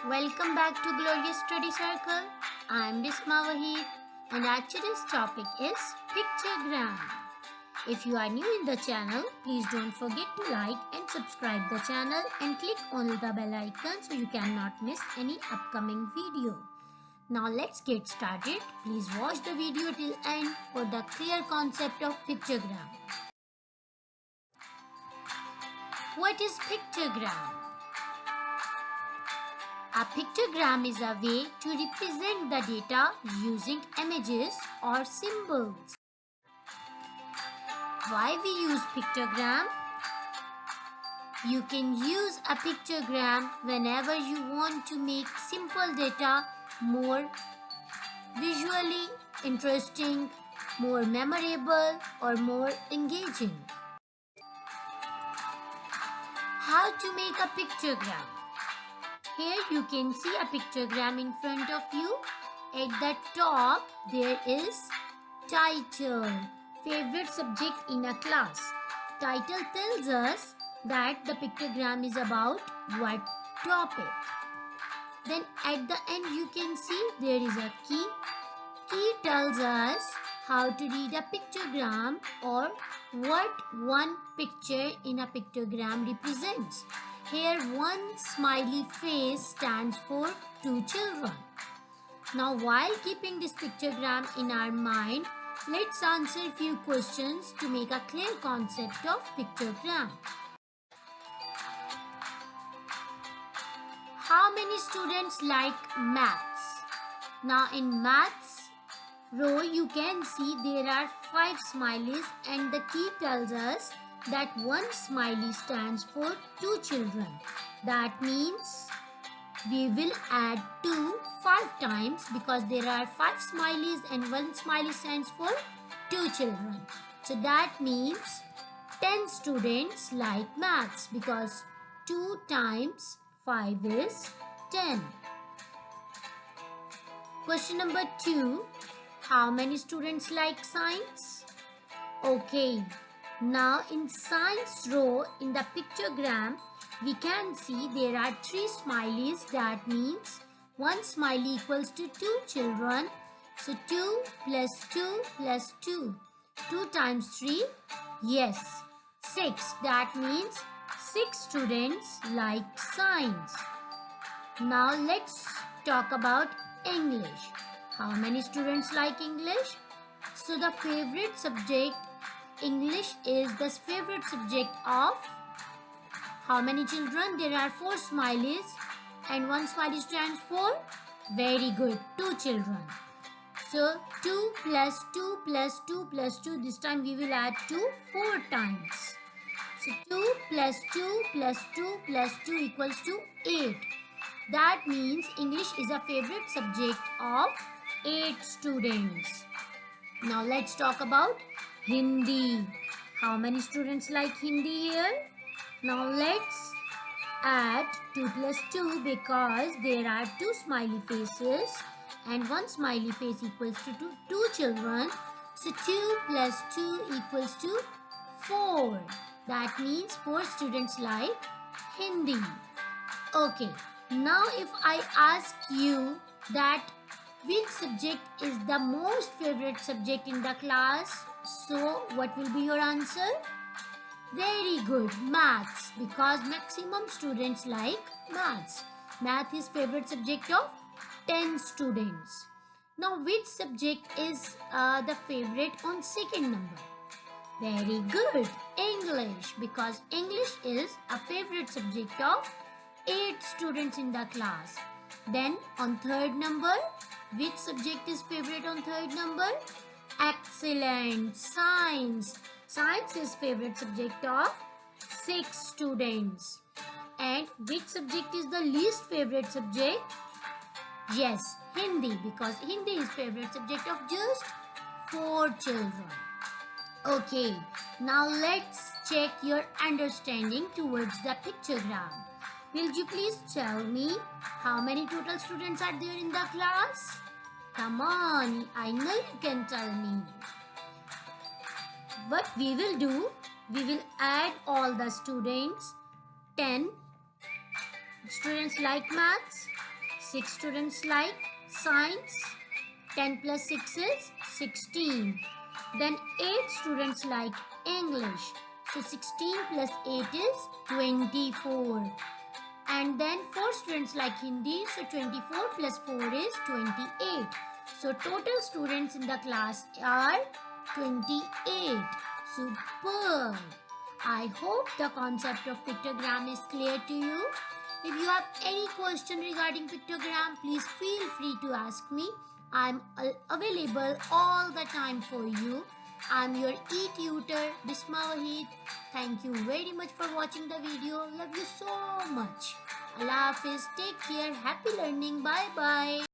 Welcome back to Glorious Study Circle. I am Bisma Wahid and our today's topic is Pictogram. If you are new in the channel, please don't forget to like and subscribe the channel and click on the bell icon so you cannot miss any upcoming video. Now let's get started. Please watch the video till end for the clear concept of pictogram. What is pictogram? A pictogram is a way to represent the data using images or symbols. Why we use pictogram? You can use a pictogram whenever you want to make simple data more visually interesting, more memorable, or more engaging. How to make a pictogram? Here you can see a pictogram in front of you. At the top there is title, favorite subject in a class. Title tells us that the pictogram is about what topic. Then at the end you can see there is a key. Key tells us how to read a pictogram or what one picture in a pictogram represents. Here one smiley face stands for two children. Now while keeping this pictogram in our mind, let's answer a few questions to make a clear concept of pictogram. How many students like maths? Now in maths row you can see there are 5 smileys and the key tells us that one smiley stands for 2 children. That means we will add 2 5 times because there are 5 smileys and one smiley stands for 2 children. So that means 10 students like maths because 2 times 5 is 10. Question number 2. How many students like science? Okay. Now in science row in the pictogram we can see there are 3 smileys. That means one smiley equals to 2 children. So 2 plus 2 plus 2. 2 times 3? Yes, 6. That means 6 students like science. Now let's talk about English. How many students like English? So the favorite subject English is the favorite subject of how many children? There are 4 smileys and one smiley stands for, very good, 2 children. So 2 plus 2 plus 2 plus 2, this time we will add 2 4 times. So 2 plus 2 plus 2 plus 2 equals to 8. That means English is a favorite subject of 8 students. Now let's talk about Hindi. How many students like Hindi here? Now let's add 2 plus 2 because there are 2 smiley faces and one smiley face equals to 2 children. So 2 plus 2 equals to 4. That means 4 students like Hindi. Okay, now if I ask you that which subject is the most favorite subject in the class? So, what will be your answer? Very good, maths, because maximum students like maths. Math is favorite subject of 10 students. Now, which subject is the favorite on second number? Very good, English, because English is a favorite subject of 8 students in the class. Then, on third number, which subject is favorite on third number? Excellent, science. Science is favorite subject of 6 students. And which subject is the least favorite subject? Yes, Hindi, because Hindi is favorite subject of just 4 children. Okay, now let's check your understanding towards the pictogram. Will you please tell me how many total students are there in the class? Come on, I know you can tell me. What we will do, we will add all the students. 10 students like maths, 6 students like science. 10 plus 6 is 16. Then 8 students like English. So 16 plus 8 is 24. And then 4 students like Hindi. So 24 plus 4 is 28. So total students in the class are 28. Superb! I hope the concept of pictogram is clear to you. If you have any question regarding pictogram, please feel free to ask me. I'm available all the time for you. I'm your e-tutor, Bisma Wahid. Thank you very much for watching the video. Love you so much. Allah Hafiz. Take care. Happy learning. Bye bye.